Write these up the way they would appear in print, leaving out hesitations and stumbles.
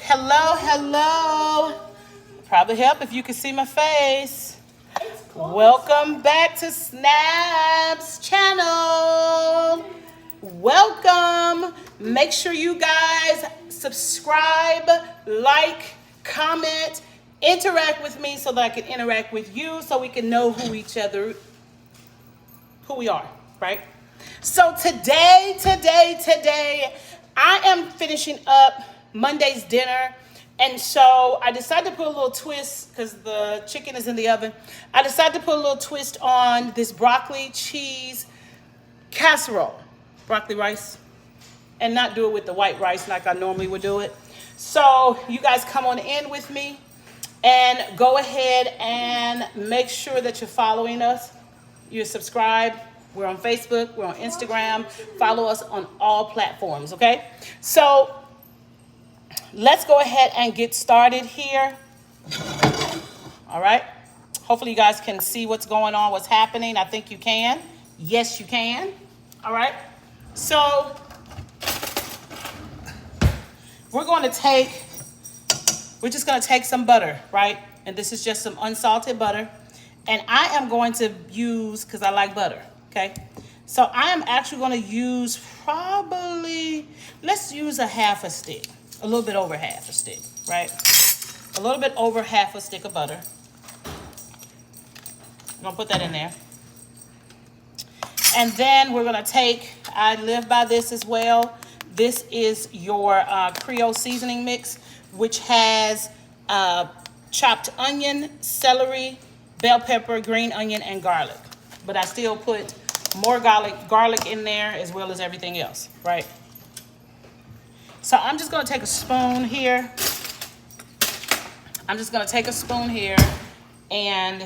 Hello, hello. Probably help if you can see my face. Welcome back to Snabbs channel. Welcome. Make sure you guys subscribe, like, comment, interact with me so that I can interact with you so we can know who we are, right? So today, I am finishing up Monday's dinner. And so I decided to put a little twist because the chicken is in the oven. I decided to put a little twist on this broccoli cheese casserole, broccoli rice, and not do it with the white rice like I normally would do it. So you guys come on in with me and go ahead and make sure that you're following us. You're subscribed. We're on Facebook. We're on Instagram. Follow us on all platforms, okay? So let's go ahead and get started here. All right. Hopefully you guys can see what's going on, what's happening. I think you can. Yes, you can. All right. So we're just going to take some butter, right? And this is just some unsalted butter. And I am going to use, because I like butter, okay? So I am actually going to use let's use a half a stick. A little bit over half a stick, right? A little bit over half a stick of butter. I'm gonna put that in there. And then we're gonna I live by this as well. This is your Creole seasoning mix, which has chopped onion, celery, bell pepper, green onion, and garlic. But I still put more garlic in there as well as everything else, right? So I'm just going to take a spoon here. And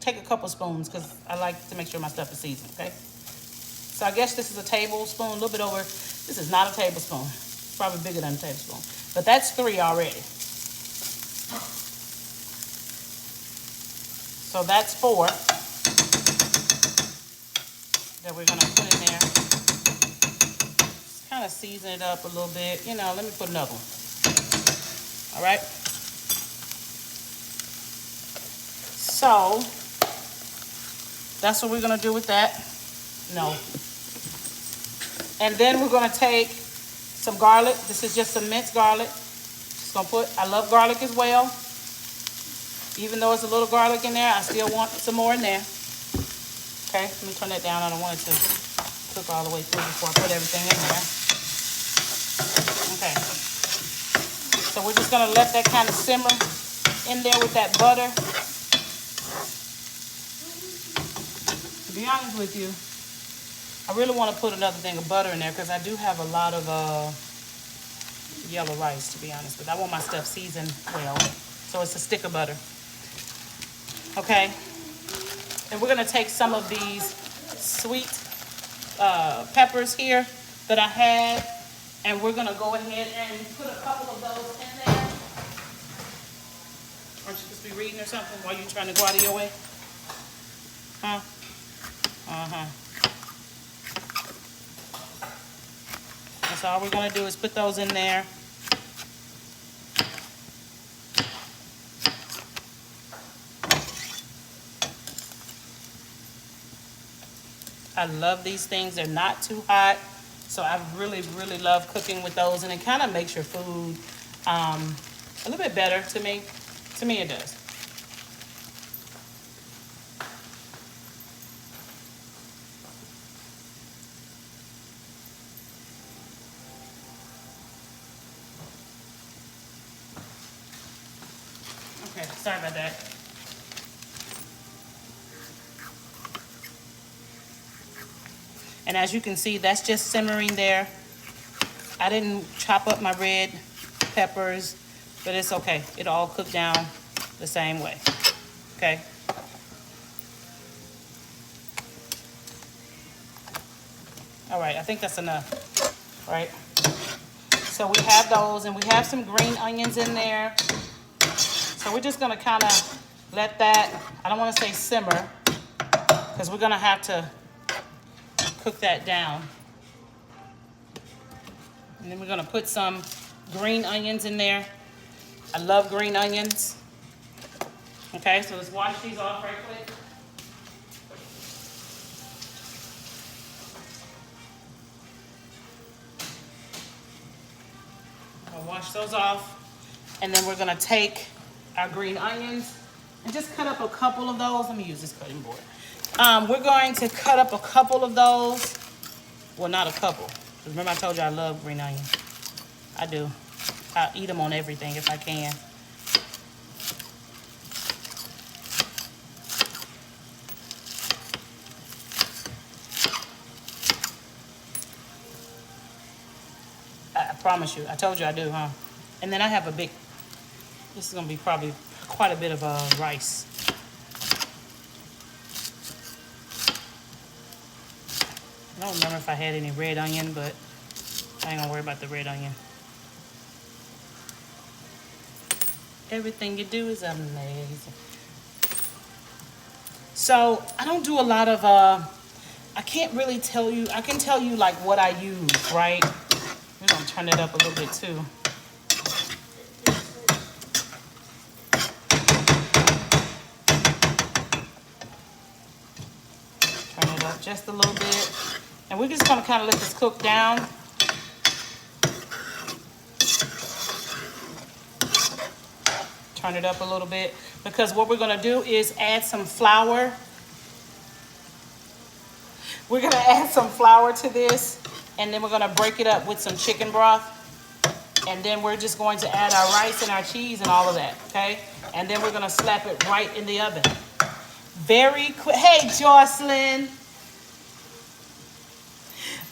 take a couple spoons because I like to make sure my stuff is seasoned, okay? So I guess this is a tablespoon, a little bit over. This is not a tablespoon. It's probably bigger than a tablespoon. But that's 3 already. So that's 4 that we're going to put in there. Kind of season it up a little bit. Let me put another one. All right. So that's what we're going to do with that. No. And then we're going to take some garlic. This is just some minced garlic. Just going to I love garlic as well. Even though it's a little garlic in there, I still want some more in there. Okay, let me turn that down. I don't want it to cook all the way through before I put everything in there. Okay, so we're just gonna let that kind of simmer in there with that butter. To be honest with you, I really want to put another thing of butter in there because I do have a lot of yellow rice, to be honest with you. I want my stuff seasoned well, so it's a stick of butter. Okay, and we're gonna take some of these sweet peppers here that I had. And we're going to go ahead and put a couple of those in there. Aren't you supposed to be reading or something while you're trying to go out of your way? Huh? Uh-huh. That's all we're going to do is put those in there. I love these things. They're not too hot. So I really, really love cooking with those, and it kind of makes your food a little bit better to me. To me, it does. Okay, sorry about that. And as you can see, that's just simmering there. I didn't chop up my red peppers, but it's okay. It'll all cook down the same way, okay? All right, I think that's enough, right? So we have those, and we have some green onions in there. So we're just gonna kind of let that, I don't want to say simmer, because we're gonna have to cook that down. And then we're gonna put some green onions in there. I love green onions. Okay, so let's wash these off right quick. I'll wash those off. And then we're gonna take our green onions and just cut up a couple of those. Let me use this cutting board. We're going to cut up a couple of those. Well, not a couple. Remember I told you I love green onions. I do. I'll eat them on everything if I can. I promise you. I told you I do, huh? And then I have a big, this is going to be probably quite a bit of rice. I don't remember if I had any red onion, but I ain't gonna worry about the red onion. Everything you do is amazing. So I don't do a lot of, I can't really tell you, I can tell you like what I use, right? We're gonna turn it up a little bit too. Turn it up just a little bit. And we're just gonna kind of let this cook down. Turn it up a little bit, because what we're gonna do is add some flour. We're gonna add some flour to this, and then we're gonna break it up with some chicken broth. And then we're just going to add our rice and our cheese and all of that, okay? And then we're gonna slap it right in the oven. Very quick. Hey, Jocelyn.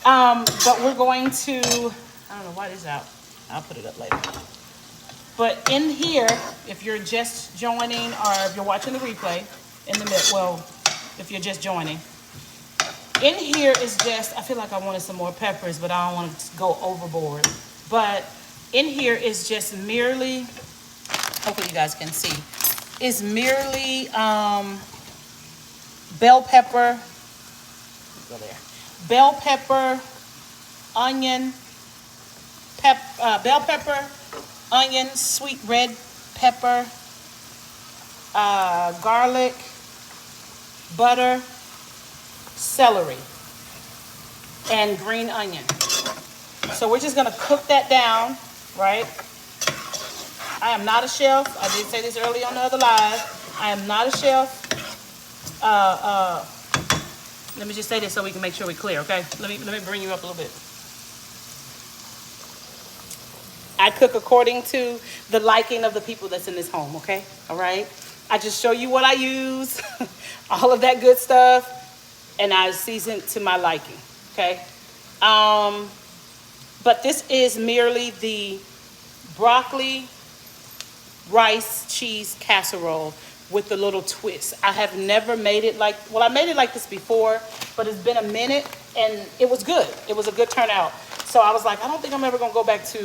But we're going to, I don't know why this is out. I'll put it up later. But in here, if you're just joining or if you're watching the replay in the middle, well, if you're just joining, in here is just, I feel like I wanted some more peppers, but I don't want to go overboard. But in here is just merely, hopefully you guys can see, is merely bell pepper, go there, bell pepper, onion, bell pepper, onion, sweet red pepper, garlic, butter, celery, and green onion. So we're just gonna cook that down, right? I am not a chef. I did say this early on the other live. I am not a chef. Let me just say this so we can make sure we're clear, okay? Let me bring you up a little bit. I cook according to the liking of the people that's in this home, okay? All right? I just show you what I use, all of that good stuff, and I season to my liking, okay? But this is merely the broccoli, rice, cheese casserole with the little twist. I have never made it like, well, I made it like this before, but it's been a minute, and it was good. It was a good turnout. So I was like, I don't think I'm ever gonna go back to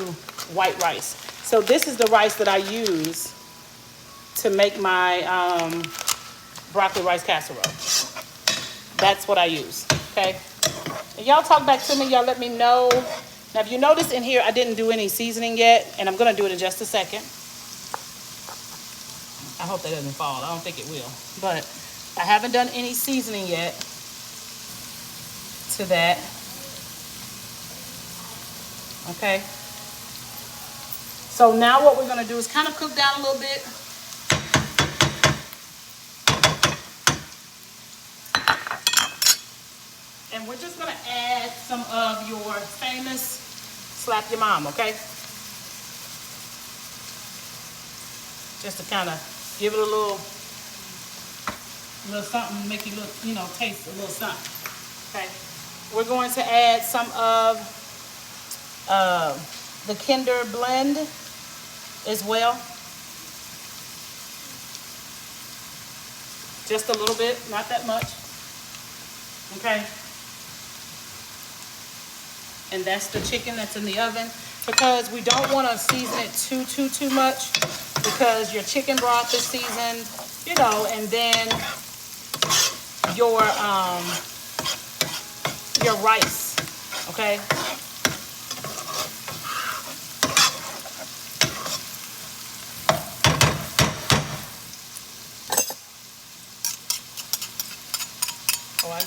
white rice. So this is the rice that I use to make my broccoli rice casserole. That's what I use, okay? And y'all talk back to me, y'all let me know. Now, if you notice in here, I didn't do any seasoning yet, and I'm gonna do it in just a second. I hope that doesn't fall. I don't think it will. But I haven't done any seasoning yet to that. Okay. So now what we're gonna do is kind of cook down a little bit. And we're just gonna add some of your famous slap your mom, okay? Just to kind of give it a little something, make you look, you know, taste a little something, okay? We're going to add some of the Kinder blend as well. Just a little bit, not that much, okay? And that's the chicken that's in the oven, because we don't want to season it too much, because your chicken broth is seasoned, you know, and then your rice, okay?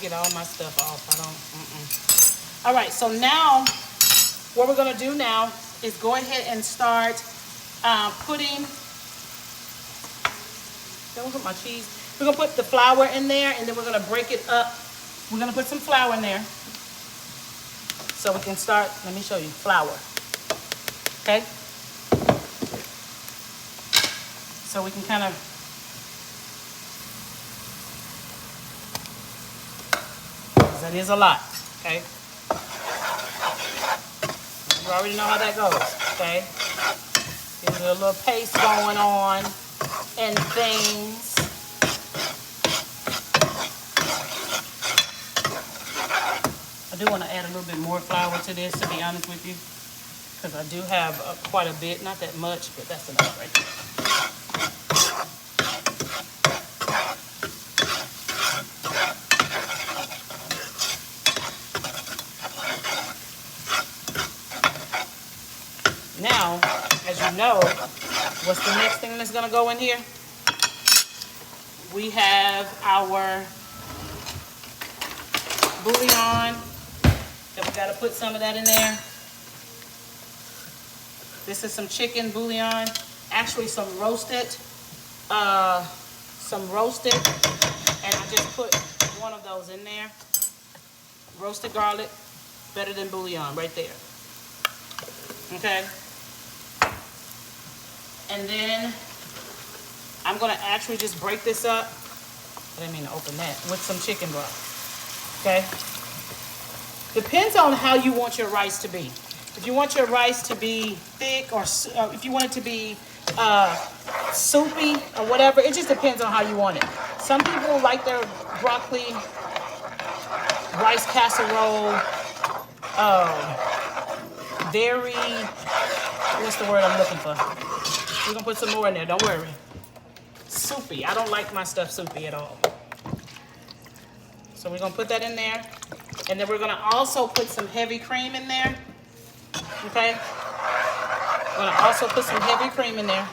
get all my stuff off. I don't, All right, so now what we're gonna do now is go ahead and start putting, don't put my cheese. We're gonna put the flour in there and then we're gonna break it up. We're gonna put some flour in there. So we can start, let me show you, flour, okay? So we can kind of, that is a lot, okay? You already know how that goes, okay? There's a little paste going on and things. I do want to add a little bit more flour to this, to be honest with you, because I do have quite a bit, not that much, but that's enough right there. Now, as you know, what's the next thing that's going to go in here? We have our bouillon, that we got to put some of that in there. This is some chicken bouillon, actually some roasted, and I just put one of those in there. Roasted garlic, better than bouillon, right there. Okay. And then I'm gonna actually just break this up. I didn't mean to open that, with some chicken broth. Okay. Depends on how you want your rice to be. If you want your rice to be thick, or if you want it to be soupy or whatever, it just depends on how you want it. Some people like their broccoli rice casserole very, what's the word I'm looking for? We're gonna put some more in there, don't worry. Soupy. I don't like my stuff soupy at all. So we're gonna put that in there. And then we're gonna also put some heavy cream in there. Okay? We're gonna also put some heavy cream in there.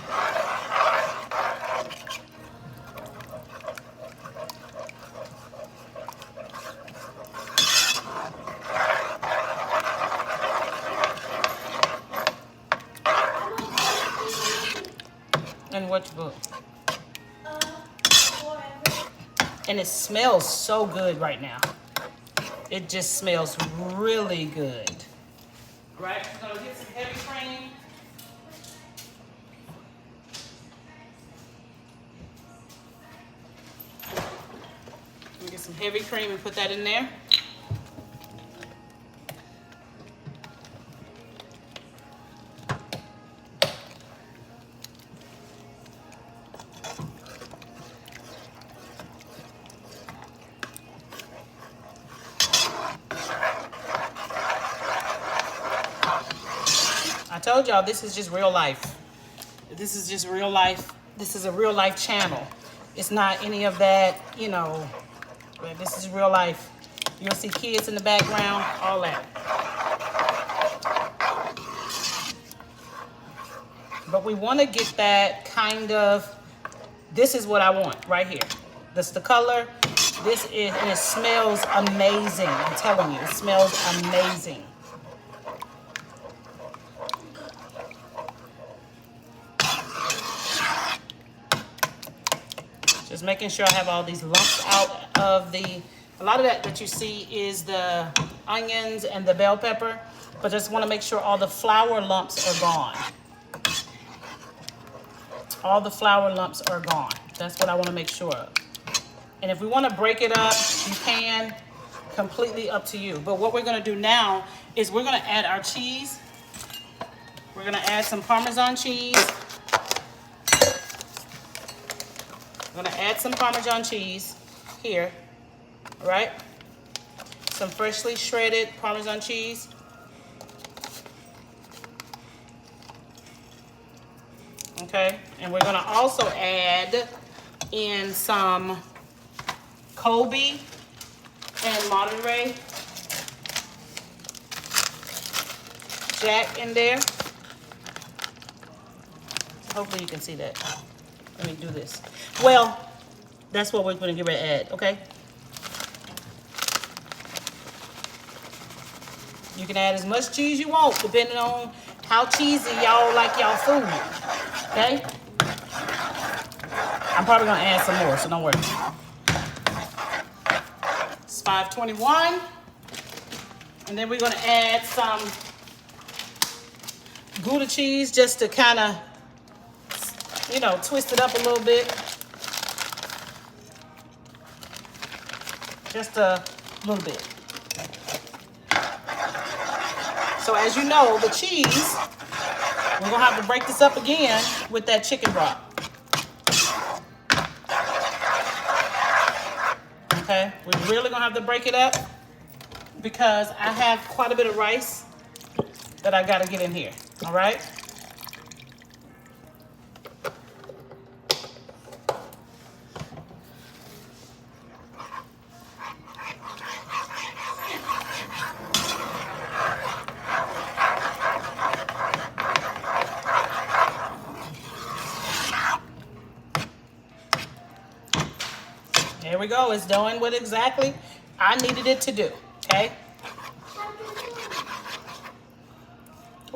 And which book? And it smells so good right now. It just smells really good. Right, we're gonna get some heavy cream. Get some heavy cream and put that in there. I told y'all this is just real life. This is just real life. This is a real life channel. It's not any of that, you know, but this is real life. You'll see kids in the background, all that. But we want to get that kind of, this is what I want right here. That's the color. This is, and it smells amazing. I'm telling you, it smells amazing. Just making sure I have all these lumps out of the, a lot of that you see is the onions and the bell pepper, but just want to make sure all the flour lumps are gone. All the flour lumps are gone. That's what I want to make sure of. And if we want to break it up, you can, completely up to you. But what we're going to do now is we're going to add our cheese. We're going to add some Parmesan cheese. I'm going to add some Parmesan cheese here, all right? Some freshly shredded Parmesan cheese. Okay, and we're going to also add in some Colby and Monterey Jack in there. Hopefully you can see that. Let me do this. Well, that's what we're going to get ready to add, okay? You can add as much cheese you want, depending on how cheesy y'all like y'all food. Okay? I'm probably gonna add some more, so don't worry. It's 521. And then we're gonna add some Gouda cheese just to kind of, you know, twist it up a little bit. Just a little bit. So as you know, the cheese, we're gonna have to break this up again with that chicken broth. Okay, we're really gonna have to break it up because I have quite a bit of rice that I gotta get in here, all right? There we go. It's doing what exactly I needed it to do, okay?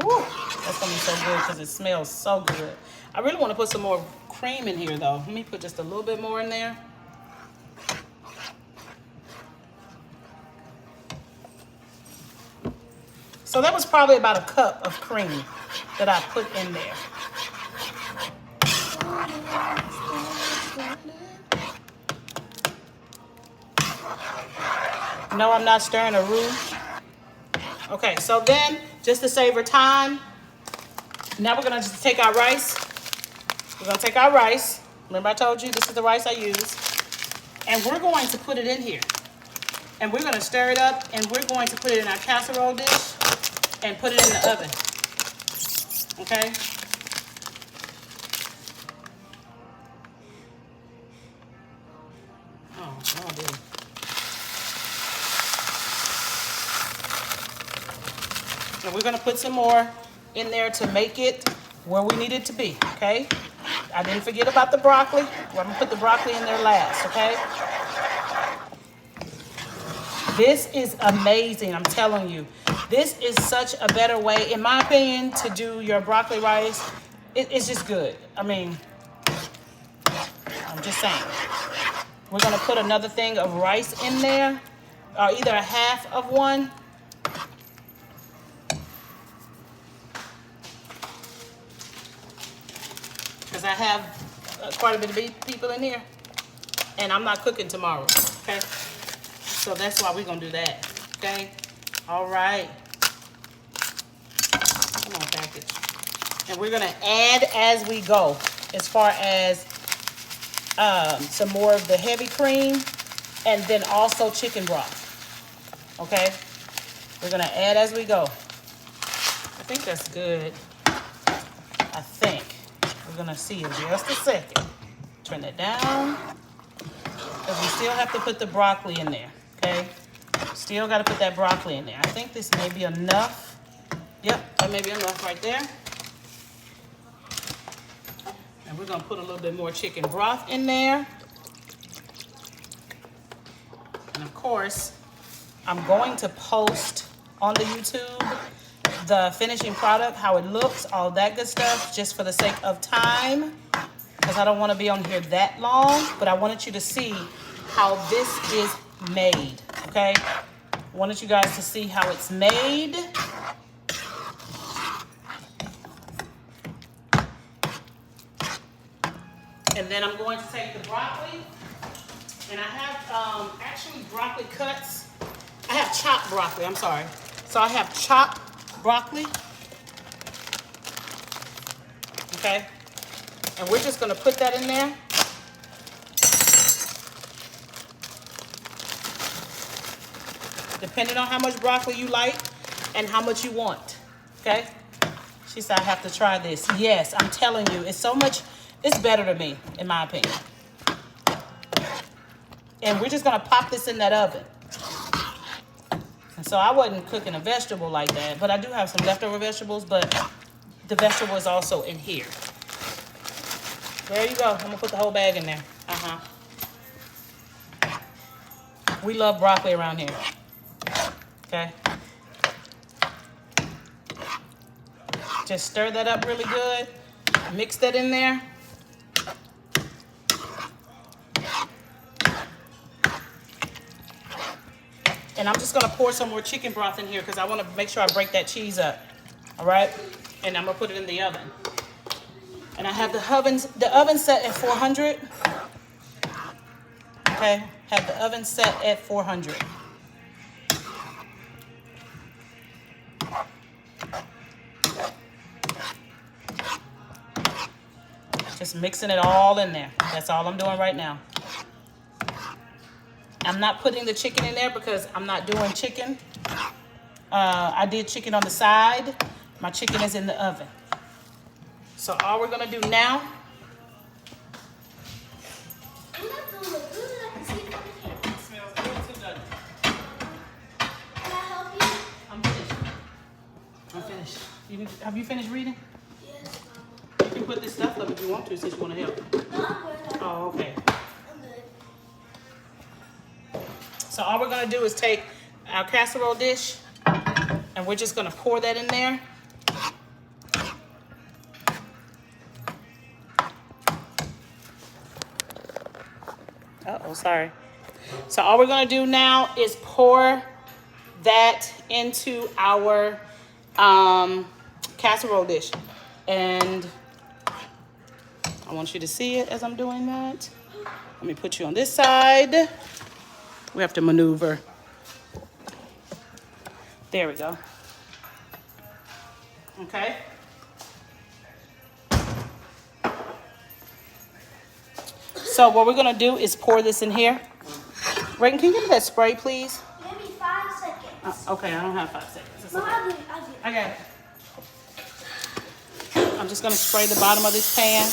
Ooh, that's gonna be so good because it smells so good. I really want to put some more cream in here though. Let me put just a little bit more in there. So that was probably about a cup of cream that I put in there. No, I'm not stirring a roux. Okay, so then, just to save her time, now we're gonna just take our rice. We're gonna take our rice. Remember I told you this is the rice I use. And we're going to put it in here. And we're gonna stir it up and we're going to put it in our casserole dish and put it in the oven. Okay? Oh, dude. And we're gonna put some more in there to make it where we need it to be, okay? I didn't forget about the broccoli. I'm gonna put the broccoli in there last, okay? This is amazing, I'm telling you. This is such a better way, in my opinion, to do your broccoli rice. It's just good. I mean, I'm just saying. We're gonna put another thing of rice in there, or either a half of one. Because I have quite a bit of people in here, and I'm not cooking tomorrow, okay? So that's why we're gonna do that, okay? All right. Come on, package. And we're gonna add as we go, as far as some more of the heavy cream, and then also chicken broth, okay? We're gonna add as we go. I think that's good. I think. We're gonna see in just a second. Turn that down. Because we still have to put the broccoli in there, okay? Still gotta put that broccoli in there. I think this may be enough. Yep, that may be enough right there. And we're gonna put a little bit more chicken broth in there. And of course, I'm going to post on the YouTube the finishing product, how it looks, all that good stuff, just for the sake of time, because I don't want to be on here that long, but I wanted you to see how this is made, okay? I wanted you guys to see how it's made. And then I'm going to take the broccoli, and I have actually broccoli cuts. I have chopped broccoli, I'm sorry. So I have chopped broccoli, okay? And we're just gonna put that in there. Depending on how much broccoli you like and how much you want, okay? She said, I have to try this. Yes, I'm telling you, it's so much, it's better to me, in my opinion. And we're just gonna pop this in that oven. And so I wasn't cooking a vegetable like that, but I do have some leftover vegetables, but the vegetable is also in here. There you go. I'm gonna put the whole bag in there. We love broccoli around here. Okay. Just stir that up really good. Mix that in there. And I'm just gonna pour some more chicken broth in here because I want to make sure I break that cheese up. All right, and I'm gonna put it in the oven. And I have the oven set at 400. Okay, have the oven set at 400. Just mixing it all in there. That's all I'm doing right now. I'm not putting the chicken in there because I'm not doing chicken. I did chicken on the side. My chicken is in the oven. So all we're gonna do now. I'm not doing it good. I can see it from here. It smells good too, doesn't it? Can I help you? I'm finished. I'm finished. Have you finished reading? Yes, Mama. You can put this stuff up if you want to, since you want to help. No, I'm good. Oh, okay. I'm good. So all we're gonna do is take our casserole dish and we're just gonna pour that in there. Uh-oh, sorry. So all we're gonna do now is pour that into our casserole dish. And I want you to see it as I'm doing that. Let me put you on this side. We have to maneuver. There we go. Okay. So what we're gonna do is pour this in here. Reagan, can you give me that spray, please? Give me 5 seconds. Okay, I don't have 5 seconds. It's No, okay. I'll do it. I got it. I'm just gonna spray the bottom of this pan.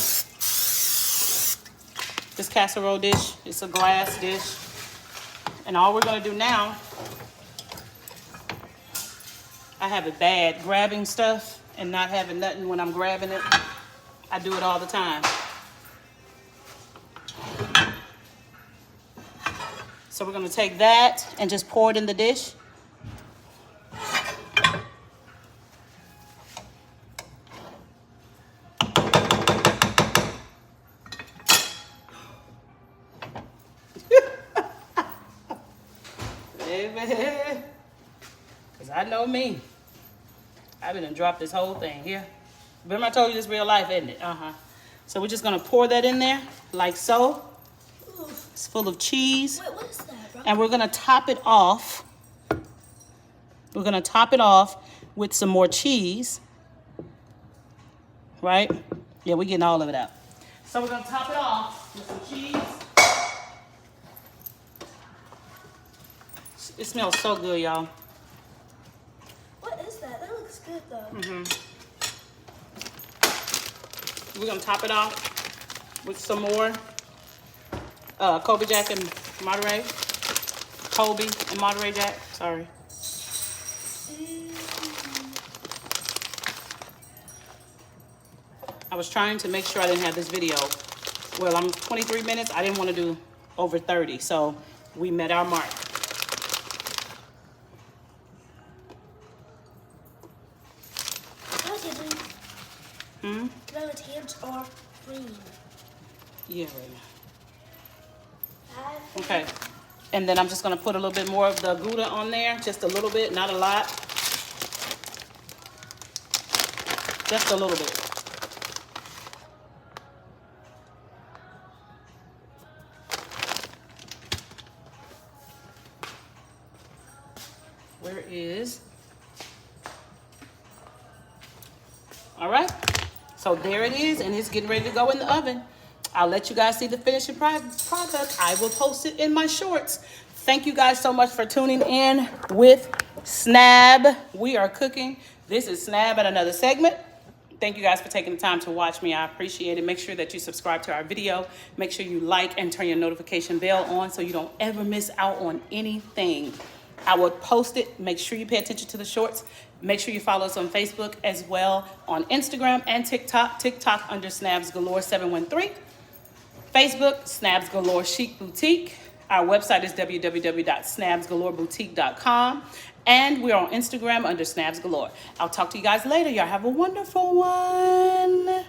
This casserole dish, it's a glass dish. And all we're gonna do now, I have it bad grabbing stuff and not having nothing when I'm grabbing it. I do it all the time. So we're gonna take that and just pour it in the dish. Because I know me. I've been and dropped this whole thing here. Remember I told you this real life, isn't it? So we're just gonna pour that in there like so. It's full of cheese. Wait, what is that, bro? And we're gonna top it off. We're gonna top it off with some more cheese. Right? Yeah, we're getting all of it out. So we're gonna top it off with some cheese. It smells so good, y'all. What is that? That looks good, though. We're gonna top it off with some more Kobe Jack and Monterey. Kobe and Monterey Jack, sorry. I was trying to make sure I didn't have this video. Well, I'm 23 minutes. I didn't want to do over 30, so we met our mark. How's it doing? Those hands are green. Yeah, right now. Okay, and then I'm just gonna put a little bit more of the Gouda on there, just a little bit, not a lot. Just a little bit. Where is? All right, so there it is, and it's getting ready to go in the oven. I'll let you guys see the finishing product. I will post it in my shorts. Thank you guys so much for tuning in with Snabb. We are cooking. This is Snabb at another segment. Thank you guys for taking the time to watch me. I appreciate it. Make sure that you subscribe to our video. Make sure you like and turn your notification bell on so you don't ever miss out on anything. I will post it. Make sure you pay attention to the shorts. Make sure you follow us on Facebook as well, on Instagram and TikTok. TikTok under Snabbs Galore 713. Facebook, Snabbs Galore Chic Boutique. Our website is www.snabbsgalore.boutique.com. And we're on Instagram under Snabbs Galore. I'll talk to you guys later. Y'all have a wonderful one.